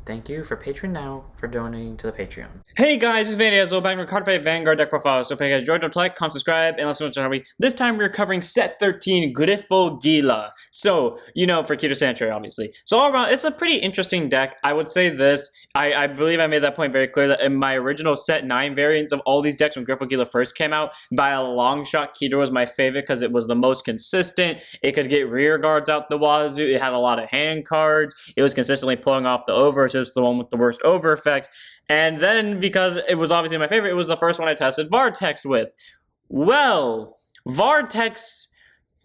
Thank you for Patreon now for donating to the Patreon. Hey guys, it's Vandy Azul back with Card Fight Vanguard deck profile. So if you guys enjoyed, don't like, comment, subscribe, and let's watch how we. This time we're covering set 13, Griphogila. So, you know, for Keter Sanctuary, obviously. So all around, it's a pretty interesting deck. I would say this. I believe I made that point very clear that in my original set 9 variants of all these decks when Griphogila first came out, by a long shot, Keter was my favorite because it was the most consistent. It could get rear guards out the wazoo. It had a lot of hand cards. It was consistently pulling off the over, so it's the one with the worst over effect. And then, because it was obviously my favorite, it was the first one I tested Vartex with. Well, Vartex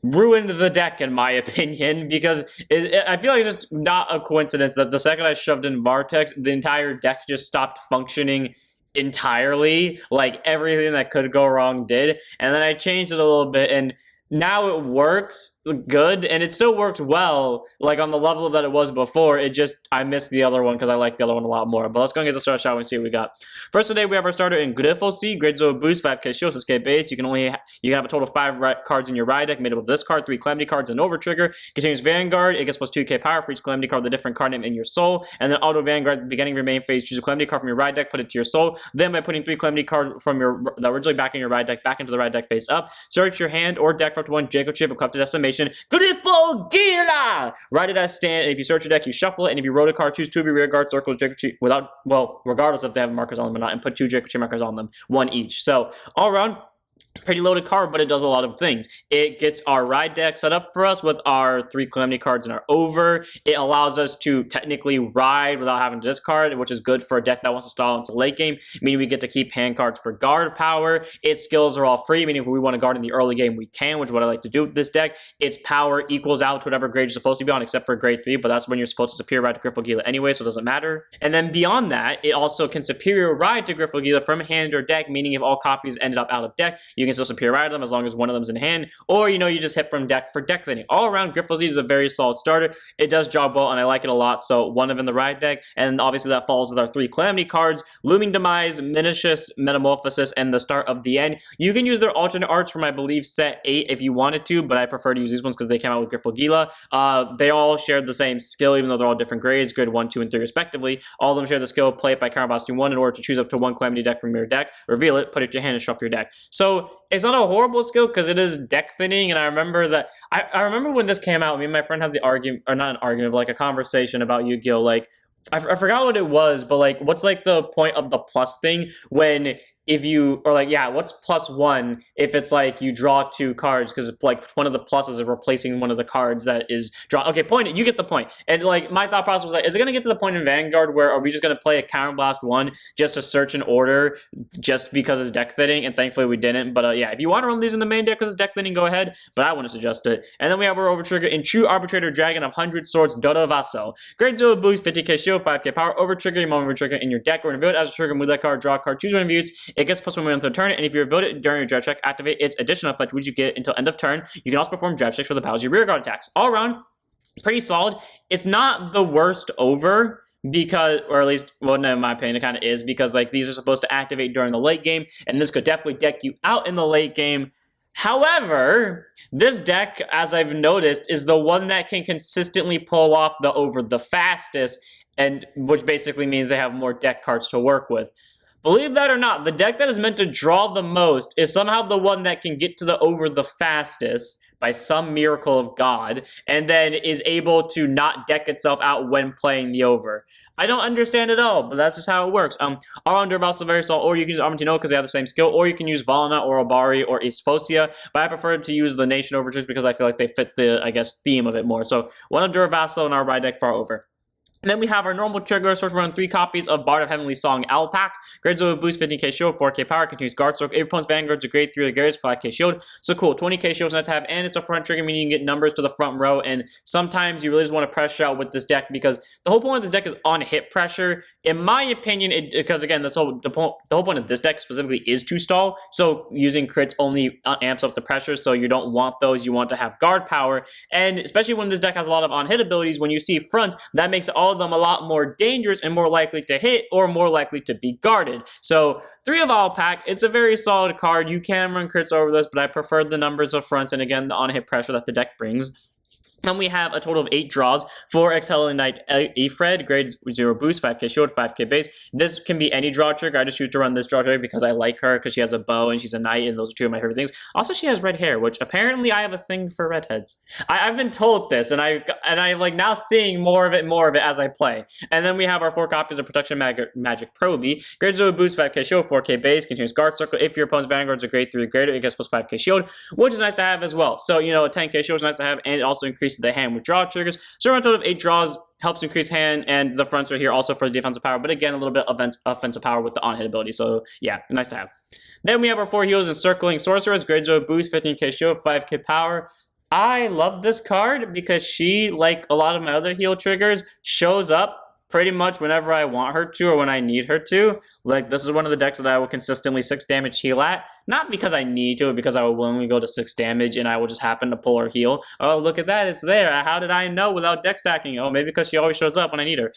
ruined the deck, in my opinion, because I feel like it's just not a coincidence that the second I shoved in Vartex, the entire deck just stopped functioning entirely. Like, everything that could go wrong did. And then I changed it a little bit, and now it works good, and it still works well, like on the level that it was before. It just, I missed the other one because I like the other one a lot more. But let's go and get the start shot and see what we got. First today, we have our starter in Griphogila, Grade 0 boost, 5k shield, 6k base. You can have a total of 5 cards in your ride deck made up of this card, 3 Calamity cards, and Over Trigger. Continues Vanguard, it gets plus 2k power for each Calamity card with a different card name in your soul. And then Auto Vanguard at the beginning of your main phase, choose a Calamity card from your ride deck, put it to your soul. Then by putting 3 Calamity cards from that originally back in your ride deck back into the ride deck face up, search your hand or deck for up to 1 Jacob Chip of Collected Decimation. Griphogila! Write it as stand, and if you search your deck, you shuffle it, and if you wrote a card, choose 2 of your rear guard circles, Jacob Chip, regardless if they have markers on them or not, and put 2 Jacob Chip markers on them, 1 each. So, all around, pretty loaded card, but it does a lot of things. It gets our ride deck set up for us with our 3 Calamity cards and our over. It allows us to technically ride without having to discard, which is good for a deck that wants to stall into late game, meaning we get to keep hand cards for guard power. Its skills are all free, meaning if we want to guard in the early game, we can, which is what I like to do with this deck. Its power equals out to whatever grade you're supposed to be on, except for grade 3, but that's when you're supposed to superior ride to Griphogila anyway, so it doesn't matter. And then beyond that, it also can superior ride to Griphogila from hand or deck, meaning if all copies ended up out of deck, you can still superior ride them as long as one of them's in hand, or you just hit from deck for deck thinning. All around, Griphogila is a very solid starter. It does job well, and I like it a lot. So one of in the ride deck, and obviously that follows with our 3 Calamity cards: Looming Demise, Minutious Metamorphosis, and the Start of the End. You can use their alternate arts from, I believe, set 8 if you wanted to, but I prefer to use these ones because they came out with Griphogila. They all shared the same skill, even though they're all different grades, grade 1, 2, and 3 respectively. All of them share the skill: play it by counterblasting 1 in order to choose up to 1 Calamity deck from your deck, reveal it, put it in your hand, and shuffle your deck. So it's not a horrible skill because it is deck thinning, and I remember that I remember when this came out, me and my friend had the argument, or not an argument, but like a conversation about Yu-Gi-Oh! Like, I forgot what it was, but like, what's like the point of the plus thing when if you, or like, yeah, what's +1 if it's like you draw 2 cards, because like one of the pluses is replacing one of the cards that is drawn. Okay, point, you get the point. And like, my thought process was like, is it going to get to the point in Vanguard where are we just going to play a Counterblast 1 just to search an order just because it's deck thinning? And thankfully we didn't. But yeah, if you want to run these in the main deck because it's deck thinning, go ahead. But I wouldn't suggest it. And then we have our Over Trigger in True Arbitrator Dragon of 100 Swords Dodo Vassal. Grade 0 boost, 50k shield, 5k power. Over Trigger, you moment Over Trigger in your deck, or reveal it as a trigger, move that card, draw a card, choose one of its. It gets +1 on the turn, and if you reveal it during your draft check, activate its additional effect, which you get until end of turn. You can also perform draft checks for the powers of your rear guard attacks. All around, pretty solid. It's not the worst over, because, or at least, well, no, in my opinion, it kind of is, because like these are supposed to activate during the late game, and this could definitely deck you out in the late game. However, this deck, as I've noticed, is the one that can consistently pull off the over the fastest, and which basically means they have more deck cards to work with. Believe that or not, the deck that is meant to draw the most is somehow the one that can get to the over the fastest by some miracle of God, and then is able to not deck itself out when playing the over. I don't understand it all, but that's just how it works. Aron Durval's very solid, or you can use Armentino because they have the same skill, or you can use Valna or Obari or Isfosia, but I prefer to use the Nation Overtures because I feel like they fit the, I guess, theme of it more. So one of Durvassel in our ride deck for our over. And then we have our normal triggers. First, we're running 3 copies of Bard of Heavenly Song Alpac. Grade 0 boost, 15k shield, 4k power, continues guard circle. If opponent's Vanguard's a grade 3 or greater, 5k shield. So cool, 20k shield's not to have, and it's a front trigger, meaning you can get numbers to the front row. And sometimes you really just want to pressure out with this deck because the whole point of this deck is on hit pressure. In my opinion, because again, the whole point of this deck specifically is to stall. So using crits only amps up the pressure, so you don't want those. You want to have guard power. And especially when this deck has a lot of on-hit abilities, when you see fronts, that makes all of them a lot more dangerous and more likely to hit or more likely to be guarded. So 3 of Alpac, it's a very solid card. You can run crits over this, but I prefer the numbers of fronts and again the on-hit pressure that the deck brings. And we have a total of 8 draws for Excelling Knight Efred, grade 0 boost, 5k shield, 5k base. This can be any draw trigger. I just choose to run this draw trigger because I like her, because she has a bow and she's a knight, and those are two of my favorite things. Also, she has red hair, which apparently I have a thing for redheads. I've been told this, and I like now seeing more of it as I play. And then we have our 4 copies of Protection Magic Proby, grade 0 boost, 5k shield, 4k base, continuous guard circle. If your opponent's vanguards are grade 3 or greater, it gets plus 5k shield, which is nice to have as well. So, you know, a 10k shield is nice to have, and it also increases the hand with draw triggers. So around a total of 8 draws, helps increase hand, and the fronts are here also for the defensive power, but again, a little bit of offensive power with the on-hit ability. So yeah, nice to have. Then we have our 4 heals Encircling Sorceress, grade 0 boost, 15k shield, 5k power. I love this card because she, like a lot of my other heal triggers, shows up pretty much whenever I want her to or when I need her to. Like, this is one of the decks that I will consistently 6 damage heal at. Not because I need to, but because I will willingly go to 6 damage and I will just happen to pull her heal. Oh, look at that, it's there. How did I know without deck stacking? Oh, maybe because she always shows up when I need her.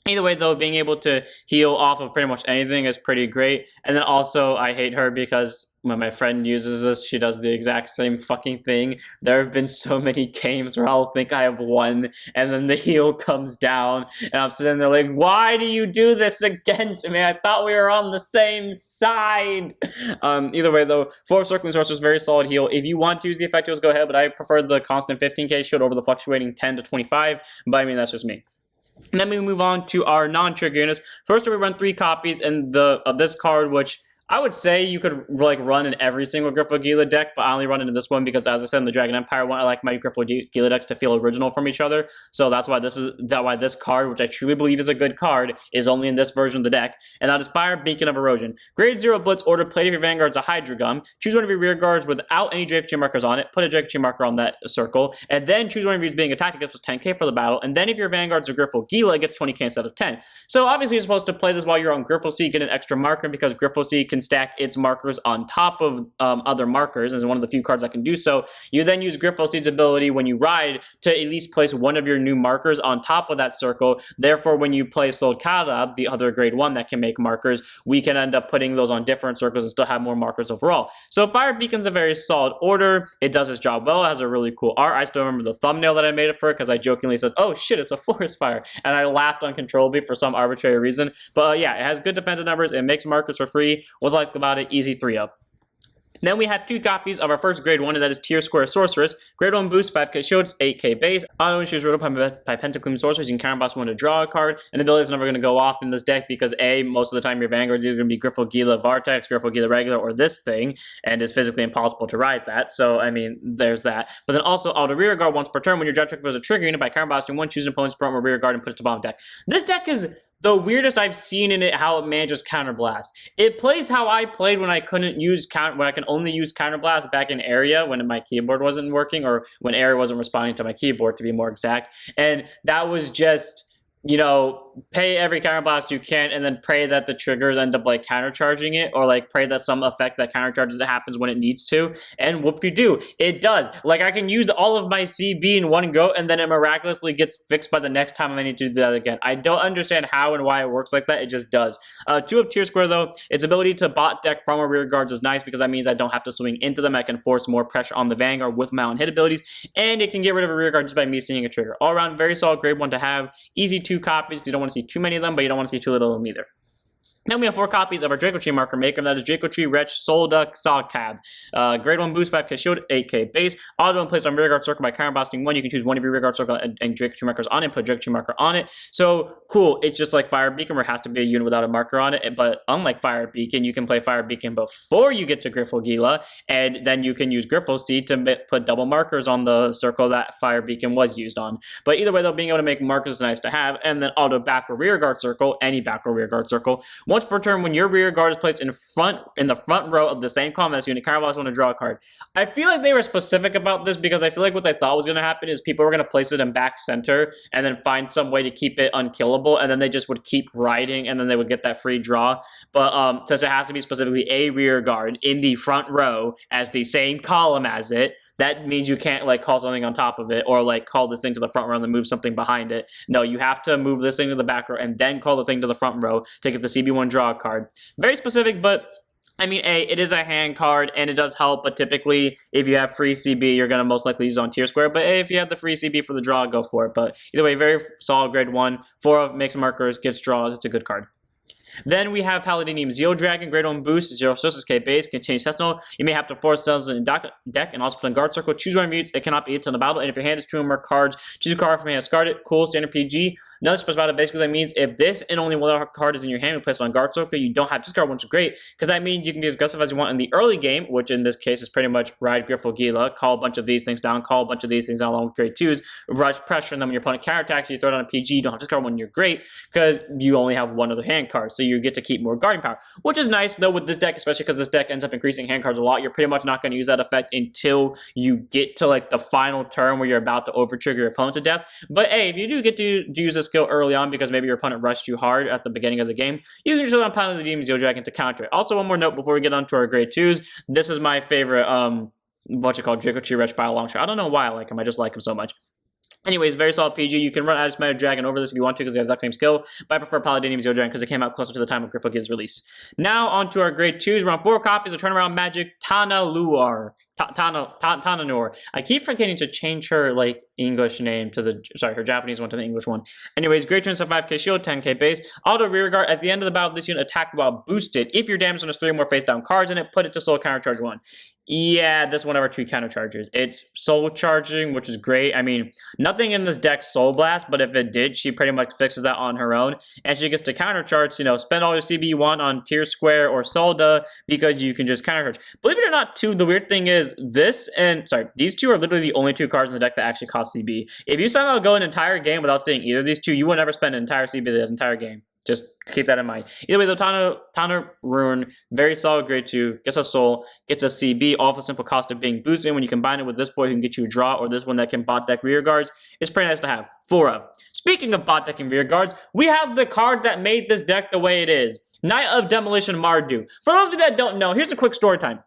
Either way, though, being able to heal off of pretty much anything is pretty great. And then also, I hate her because when my friend uses this, she does the exact same fucking thing. There have been so many games where I'll think I have won, and then the heal comes down, and I'm sitting there like, why do you do this against me? I thought we were on the same side. Either way, though, 4 Circling Sorceress, very solid heal. If you want to use the effectives, go ahead, but I prefer the constant 15k shield over the fluctuating 10 to 25, but I mean, that's just me. And then we move on to our non-trigger units. First, we run 3 copies of this card, which I would say you could like run in every single Griphogila deck, but I only run into this one because, as I said in the Dragon Empire one, I like my Griphogila decks to feel original from each other. So that's why this card, which I truly believe is a good card, is only in this version of the deck. And that is Fire Beacon of Erosion. Grade 0 Blitz order, play of your vanguards a Hydra Gum. Choose one of your rear guards without any Dracochi markers on it. Put a Dracochi marker on that circle, and then choose one of yours being attacked. It gets plus 10k for the battle. And then if your vanguards are Griphogila, it gets 20k instead of 10. So obviously you're supposed to play this while you're on Griphosea, get an extra marker because Griphosea can stack its markers on top of other markers, as one of the few cards that can do so. You then use Griphosea's ability when you ride to at least place one of your new markers on top of that circle. Therefore, when you play Solkada, the other grade 1 that can make markers, we can end up putting those on different circles and still have more markers overall. So Fire Beacon's a very solid order. It does its job well. It has a really cool art. I still remember the thumbnail that I made it for because I jokingly said, oh shit, it's a forest fire. And I laughed uncontrollably for some arbitrary reason. But yeah, it has good defensive numbers. It makes markers for free. What's like about it? Easy 3-up. Then we have 2 copies of our first grade 1, and that is Tier Square Sorceress. Grade 1 boost, 5k shields, 8k base. Auto issues rolled up by Pentaclume Sorceress. You can counterboss 1 to draw a card. An ability is never going to go off in this deck because A, most of the time your Vanguard's either going to be Griphogila Vartex, Griphogila Regular, or this thing, and it's physically impossible to ride that. So, I mean, there's that. But then also, auto rear guard once per turn when your draft trick was a trigger unit by counterbossing 1, choose an opponent's front or rear guard and put it to bottom deck. This deck is the weirdest I've seen in it, how it manages Counterblast. It plays how I played when I couldn't use when I can only use Counterblast back in Area when my keyboard wasn't working, or when Area wasn't responding to my keyboard, to be more exact. And that was just, you know, pay every counterblast you can and then pray that the triggers end up like countercharging it, or like pray that some effect that countercharges it happens when it needs to, and whoop-de-doo, it does. Like, I can use all of my CB in one go and then it miraculously gets fixed by the next time I need to do that again. I don't understand how and why it works like that. It just does. 2 of Tier Square, though, its ability to bot deck from or rear guards is nice because that means I don't have to swing into them. I can force more pressure on the Vanguard with my own hit abilities, and it can get rid of a rear guard just by me seeing a trigger. All around, very solid grade 1 to have. Easy 2 copies. You don't want to see too many of them, but you don't want to see too little of them either. Then we have 4 copies of our Dracochi marker maker. That is Dracochi Wretch Solda Sawcab. Grade 1 boost, 5k shield, 8k base. Auto and placed on rearguard circle by counterblasting 1. You can choose one of your rearguard circle and Dracochi markers on it, put Dracochi marker on it. So, cool. It's just like Fire Beacon, where it has to be a unit without a marker on it. But unlike Fire Beacon, you can play Fire Beacon before you get to Griphogila, and then you can use Griphosea to put double markers on the circle that Fire Beacon was used on. But either way, though, being able to make markers is nice to have. And then auto back or rearguard circle, any back or rearguard circle. Once per turn, when your rear guard is placed in the front row of the same column as unit, counterblast want to draw a card. I feel like they were specific about this because I feel like what they thought was going to happen is people were going to place it in back center and then find some way to keep it unkillable, and then they just would keep riding and then they would get that free draw. But since it has to be specifically a rear guard in the front row as the same column as it, that means you can't like call something on top of it or like call this thing to the front row and then move something behind it. No, you have to move this thing to the back row and then call the thing to the front row to get the CB1 draw card. Very specific, but I mean, it is a hand card, and it does help, but typically, if you have free CB, you're going to most likely use it on tier square, but if you have the free CB for the draw, go for it. But either way, very solid grade 1. 4 of makes markers, gets draws, it's a good card. Then we have Paladinium Zeo Dragon, grade 1 boost, 0 Sosis K base, can change Sentinel. You may have to force cells in the deck and also put in Guard Circle. Choose one of mutes, it cannot be hit in the battle, and if your hand is 2 or more cards, choose a card from your hand, discard it. Cool, standard PG. Another special about it, basically that means if this and only one card is in your hand, you place it on Guard Circle, you don't have discard, which is great, because that means you can be as aggressive as you want in the early game, which in this case is pretty much ride Griphogila, call a bunch of these things down, call a bunch of these things down along with grade 2s, rush pressure, and then when your opponent counterattacks, you throw it on a PG, you don't have discard when you're great, because you only have one other hand card, so you get to keep more guarding power, which is nice though with this deck, especially because this deck ends up increasing hand cards a lot. You're pretty much not going to use that effect until you get to like the final turn where you're about to over trigger your opponent to death. But hey, if you do get to use this skill early on because maybe your opponent rushed you hard at the beginning of the game, you can just on Paladinium Zeo Dragon to counter it. Also, one more note before we get on to our grade 2s. This is my favorite Dracochi Wretch by a long shot. I don't know why I like him, I just like him so much. Anyways, very solid PG. You can run Adamant Dragon over this if you want to because they have the exact same skill, but I prefer Paladinium Zeo Dragon because it came out closer to the time of Griphogila's release. Now, on to our grade 2s. We're on 4 copies of Turnaround Magic Tanaluar. Tananur. I keep forgetting to change her, like, English name to the, sorry, her Japanese one to the English one. Anyways, grade 2 and 5k shield, 10k base. Auto rearguard. At the end of the battle, this unit attacked while boosted. If your damage has 3 or more face down cards in it, put it to soul counter charge 1. Yeah, this is one of our 2 counter charges. It's soul charging, which is great. I mean, nothing in this deck soul blast, but if it did, she pretty much fixes that on her own. And she gets to counter charge, you know, spend all your CB you want on tier square or Solda because you can just counter charge. Believe it or not, too, the weird thing is these 2 are literally the only 2 cards in the deck that actually cost CB. If you somehow go an entire game without seeing either of these 2, you will never spend an entire CB the entire game. Just keep that in mind. Either way, the Tana Rune, very solid grade 2, gets a soul, gets a CB, all for the simple cost of being boosted. When you combine it with this boy who can get you a draw, or this one that can bot deck rear guards, it's pretty nice to have. 4 of. Speaking of bot decking rear guards, we have the card that made this deck the way it is. Knight of Demolition Mardu. For those of you that don't know, here's a quick story time.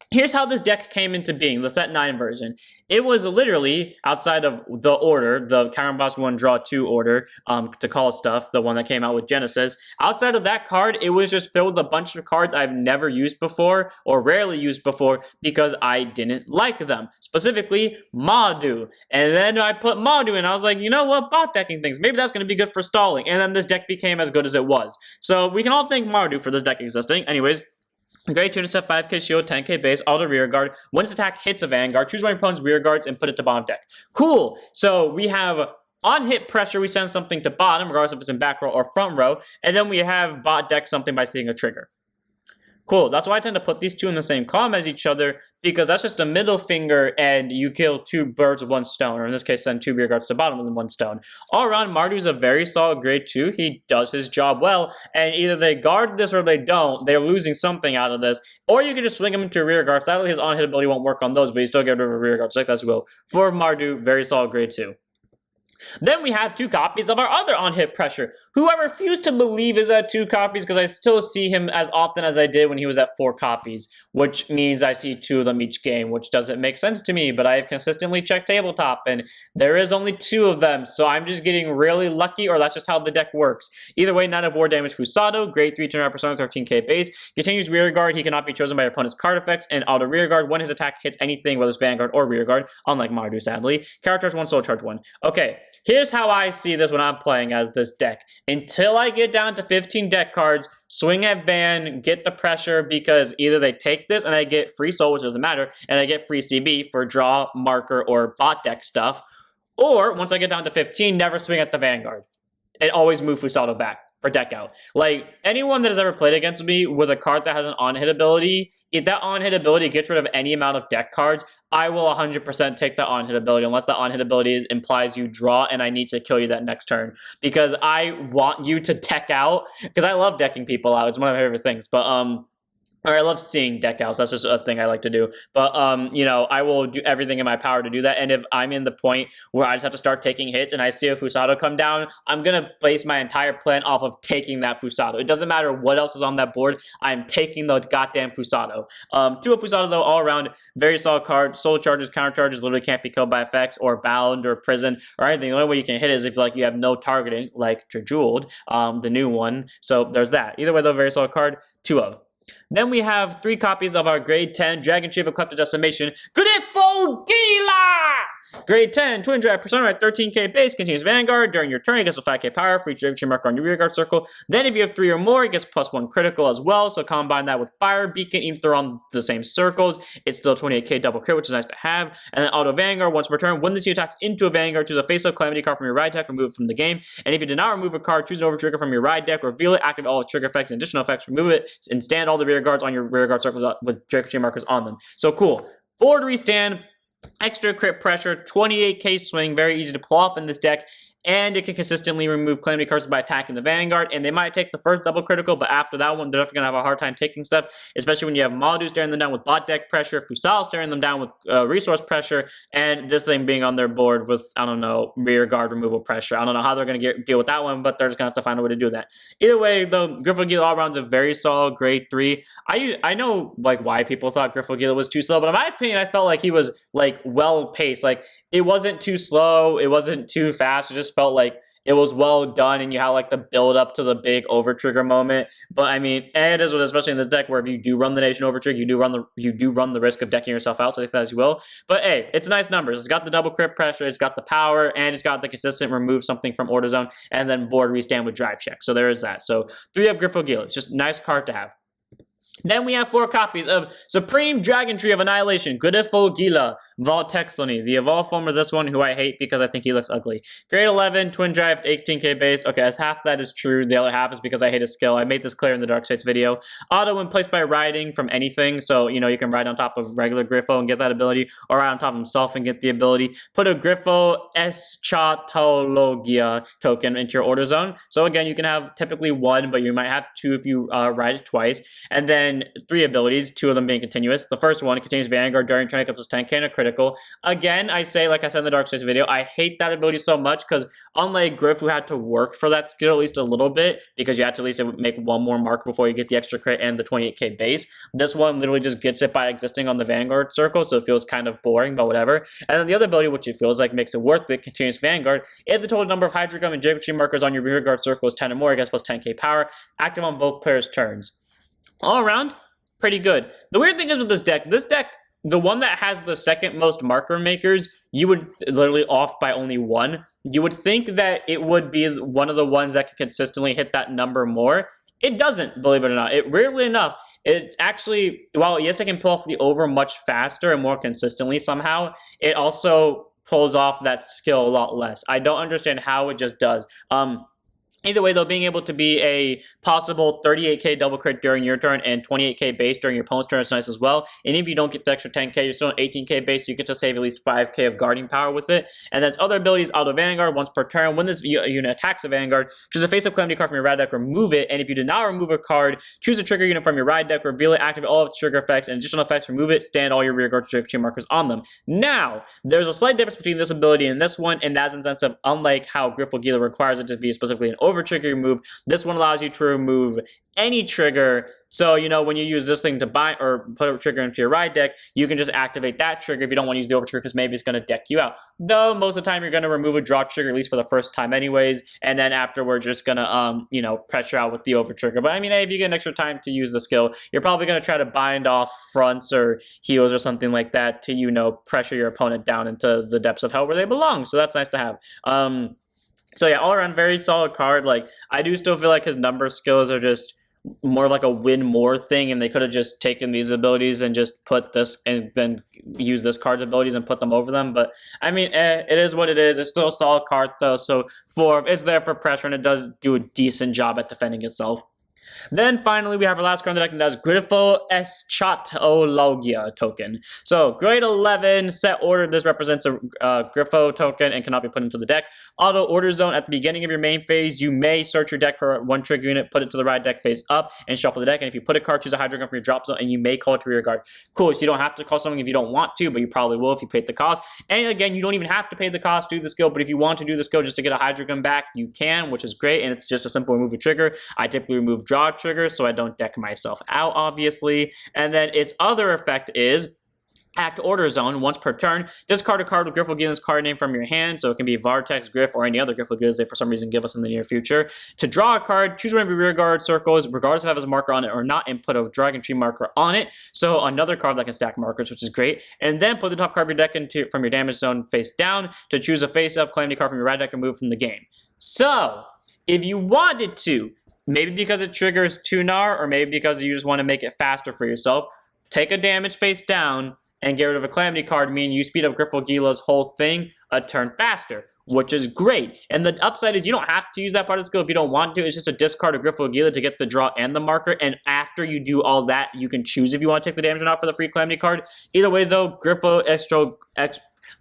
Here's how this deck came into being, the set 9 version. It was literally, outside of the order, the Chiron Boss 1 Draw 2 order, to call stuff, the one that came out with Genesis. Outside of that card, it was just filled with a bunch of cards I've never used before, or rarely used before, because I didn't like them. Specifically, Mardu. And then I put Mardu in, I was like, you know what, bot decking things, maybe that's going to be good for stalling. And then this deck became as good as it was. So we can all thank Mardu for this deck existing. Anyways, grade 2 to set 5k shield, 10k base, auto rear guard. When its attack hits a vanguard, choose one of your opponent's rear guards and put it to bottom deck. Cool. So we have on hit pressure, we send something to bottom, regardless if it's in back row or front row. And then we have bot deck something by seeing a trigger. Cool. That's why I tend to put these 2 in the same column as each other, because that's just a middle finger and you kill 2 birds with 1 stone, or in this case, send 2 rear guards to bottom with 1 stone. All around, Mardu's a very solid grade 2. He does his job well, and either they guard this or they don't. They're losing something out of this, or you can just swing him into a rear guard. Sadly, his on-hit ability won't work on those, but you still get rid of a rear guard, so that's will. For Mardu, very solid grade 2. Then we have 2 copies of our other on-hit pressure, who I refuse to believe is at 2 copies because I still see him as often as I did when he was at 4 copies, which means I see 2 of them each game, which doesn't make sense to me, but I have consistently checked tabletop, and there is only 2 of them, so I'm just getting really lucky, or that's just how the deck works. Either way, 9 of War damage Fusado, grade 3 turn persona, 13k base, continues rear guard, he cannot be chosen by your opponent's card effects, and auto rear guard when his attack hits anything, whether it's vanguard or rear guard, unlike Mardu, sadly. Character charge 1, soul charge 1. Okay. Here's how I see this when I'm playing as this deck. Until I get down to 15 deck cards, swing at Van, get the pressure, because either they take this and I get free soul, which doesn't matter, and I get free CB for draw, marker, or bot deck stuff, or once I get down to 15, never swing at the Vanguard. And always move Fusado back for deck out. Like, anyone that has ever played against me with a card that has an on-hit ability, if that on-hit ability gets rid of any amount of deck cards, I will 100% take the on-hit ability, unless that on-hit ability implies you draw and I need to kill you that next turn. Because I want you to deck out, because I love decking people out. It's one of my favorite things. But, or I love seeing deck outs. That's just a thing I like to do. But, you know, I will do everything in my power to do that. And if I'm in the point where I just have to start taking hits and I see a Fusado come down, I'm going to base my entire plan off of taking that Fusado. It doesn't matter what else is on that board. I'm taking the goddamn Fusado. 2 of Fusado, though, all around, very solid card. Soul charges, counter charges, literally can't be killed by effects or bound or prison or anything. The only way you can hit is if like you have no targeting, like Jeweled, the new one. So there's that. Either way, though, very solid card. 2 of. Then we have 3 copies of our Grade 10 Dragon Chief Eclectic Decimation, Griphogila! Grade 10, Twin Drive, Persona at 13k base, continues Vanguard. During your turn, it gets a 5k power for each Dragon marker on your rearguard circle. Then if you have 3 or more, it gets +1 critical as well. So combine that with Fire Beacon, even if they're on the same circles. It's still 28k double crit, which is nice to have. And then Auto Vanguard, once per turn, when this unit attacks into a Vanguard, choose a face-up Calamity card from your ride deck, remove it from the game. And if you did not remove a card, choose an over trigger from your ride deck, reveal it, activate all its trigger effects and additional effects, remove it, and stand all the rear guards on your rear guard circles with Dragon markers on them. So cool. Board restand. Extra crit pressure, 28k swing, very easy to pull off in this deck, and it can consistently remove Calamity cards by attacking the Vanguard, and they might take the first double critical, but after that one, they're definitely going to have a hard time taking stuff, especially when you have Maldu staring them down with bot deck pressure, Fusal staring them down with resource pressure, and this thing being on their board with, I don't know, rear guard removal pressure. I don't know how they're going to deal with that one, but they're just going to have to find a way to do that. Either way, though, Griphogila all-around is a very solid grade 3. I know, like, why people thought Griphogila was too slow, but in my opinion, I felt like he was, like, well-paced. Like, it wasn't too slow, it wasn't too fast, it just felt like it was well done, and you had like the build up to the big over trigger moment. But I mean, it is what, especially in this deck where if you do run the nation over trigger, you do run the risk of decking yourself out. So take that as you will. But hey, it's nice numbers. It's got the double crit pressure, it's got the power, and it's got the consistent remove something from order zone, and then board restand with drive check. So there is that. So 3 of Griphogila. It's just a nice card to have. Then we have 4 copies of Supreme Dragon Tree of Annihilation, Griphogila, Voltexlony, the evolved form of this one, who I hate because I think he looks ugly. Grade 11, Twin Drive, 18k base. Okay, as half that is true, the other half is because I hate his skill. I made this clear in the Dark States video. Auto when placed by riding from anything, so, you know, you can ride on top of regular Griffo and get that ability, or ride on top of himself and get the ability. Put a Griffo Eschatologia token into your order zone. So again, you can have typically 1, but you might have 2 if you ride it twice. And then 3 abilities, 2 of them being continuous. The first one contains Vanguard during turn, up to 10k and a critical. Again, I say, like I said in the Dark States video, I hate that ability so much because unlike Griff, who had to work for that skill at least a little bit, because you had to at least make 1 more mark before you get the extra crit and the 28k base, this one literally just gets it by existing on the Vanguard circle, so it feels kind of boring, but whatever. And then the other ability, which it feels like makes it worth it, continuous Vanguard. If the total number of Hydro Gum and Dragon markers on your rear guard circle is 10 or more, it gets plus 10k power, active on both players' turns. All around, pretty good. The weird thing is with this deck, the one that has the second most marker makers, you would literally off by only 1. You would think that it would be one of the ones that can consistently hit that number more. It doesn't, believe it or not. It weirdly enough, it's actually, while yes, it can pull off the over much faster and more consistently somehow, it also pulls off that skill a lot less. I don't understand how, it just does. Either way, though, being able to be a possible 38k double crit during your turn and 28k base during your opponent's turn is nice as well. And if you don't get the extra 10k, you're still on 18k base, so you get to save at least 5k of guarding power with it. And then other abilities, Auto Vanguard, once per turn. When this unit attacks a Vanguard, choose a face-up Calamity card from your ride deck, remove it. And if you did not remove a card, choose a trigger unit from your ride deck, reveal it, activate all of its trigger effects and additional effects, remove it, stand all your rear guard trigger markers on them. Now, there's a slight difference between this ability and this one, and that's in the sense of, unlike how Griphogila requires it to be specifically an over trigger move, this one allows you to remove any trigger. So, you know, when you use this thing to bind or put a trigger into your ride deck, you can just activate that trigger if you don't want to use the over trigger because maybe it's going to deck you out. Though most of the time you're going to remove a draw trigger, at least for the first time anyways, and then afterwards you're just going to, you know, pressure out with the over trigger. But I mean, hey, if you get an extra time to use the skill, you're probably going to try to bind off fronts or heels or something like that to, you know, pressure your opponent down into the depths of hell where they belong. So that's nice to have. So yeah, all around, very solid card. Like, I do still feel like his number skills are just more like a win more thing, and they could have just taken these abilities and just put this and then use this card's abilities and put them over them. But I mean, it is what it is. It's still a solid card though. So it's there for pressure, and it does do a decent job at defending itself. Then finally, we have our last card in the deck, and that is Griffo Eschatologia token. So, grade 11, set order. This represents a Griffo token and cannot be put into the deck. Auto order zone. At the beginning of your main phase, you may search your deck for 1 trigger unit, put it to the right deck face up, and shuffle the deck. And if you put a card, choose a Hydro Gun from your drop zone, and you may call it to rear guard. Cool, so you don't have to call something if you don't want to, but you probably will if you paid the cost. And again, you don't even have to pay the cost to do the skill, but if you want to do the skill just to get a Hydro Gun back, you can, which is great, and it's just a simple remove a trigger. I typically remove draw trigger so I don't deck myself out, obviously. And then its other effect is Act Order Zone once per turn. Discard a card with Griphogila's card name from your hand, so it can be Vartex, Griff, or any other Griphogilas they for some reason give us in the near future. To draw a card, choose one of your rear guard circles, regardless if it has a marker on it or not, and put a Dragon Tree marker on it. So another card that can stack markers, which is great. And then put the top card of your deck from your damage zone face down to choose a face-up Calamity card from your red deck and move from the game. So, if you wanted to, maybe because it triggers Tunar, or maybe because you just want to make it faster for yourself, take a damage face down and get rid of a Calamity card, meaning you speed up Griphogila's whole thing a turn faster, which is great. And the upside is you don't have to use that part of the skill if you don't want to. It's just a discard of Griphogila to get the draw and the marker, and after you do all that, you can choose if you want to take the damage or not for the free Calamity card. Either way, though,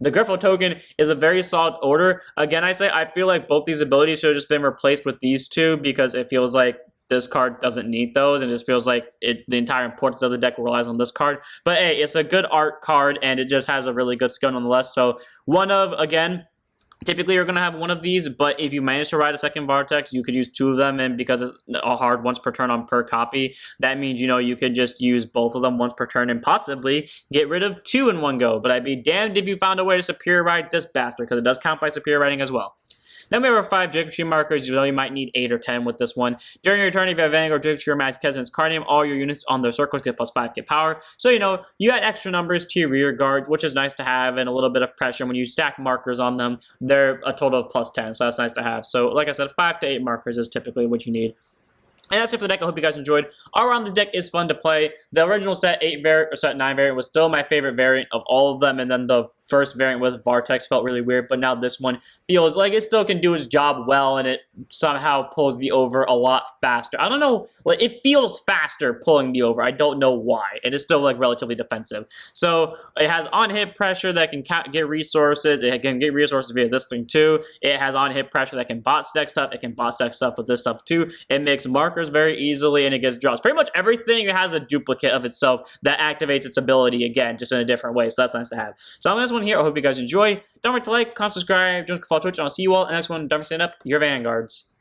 the Griffo token is a very solid order. Again, I feel like both these abilities should have just been replaced with these two, because it feels like this card doesn't need those, and it just feels like the entire importance of the deck relies on this card. But hey, it's a good art card, and it just has a really good skill nonetheless. So typically you're going to have one of these, but if you manage to ride a second Vartex, you could use two of them, and because it's a hard once per turn on per copy, that means, you could just use both of them once per turn and possibly get rid of two in one go. But I'd be damned if you found a way to superior ride this bastard, because it does count by superior riding as well. Then we have our 5 Dragon Tree markers. You might need 8 or 10 with this one. During your turn, if you have Vanguard Dragon Tree or Max Kessen's card name, all your units on their circles get plus 5 get power. So, you add extra numbers to your rear guard, which is nice to have, and a little bit of pressure. When you stack markers on them, they're a total of plus 10, so that's nice to have. So, like I said, 5 to 8 markers is typically what you need. And that's it for the deck. I hope you guys enjoyed. All around, this deck is fun to play. The original set 8 variant or set 9 variant was still my favorite variant of all of them, and then the first variant with Vartex felt really weird, but now this one feels like it still can do its job well, and it somehow pulls the over a lot faster. I don't know, it feels faster pulling the over. I don't know why. It is still relatively defensive. So it has on-hit pressure that can get resources. It can get resources via this thing too. It has on-hit pressure that can bot stack stuff. It can bot stack stuff with this stuff too. It makes markers very easily, and it gets draws. Pretty much everything has a duplicate of itself that activates its ability again, just in a different way, so that's nice to have. So I'm this one here. I hope you guys enjoy. Don't forget to like, comment, subscribe, join us, follow Twitch, and I'll see you all in the next one. Don't forget to stand up your Vanguards.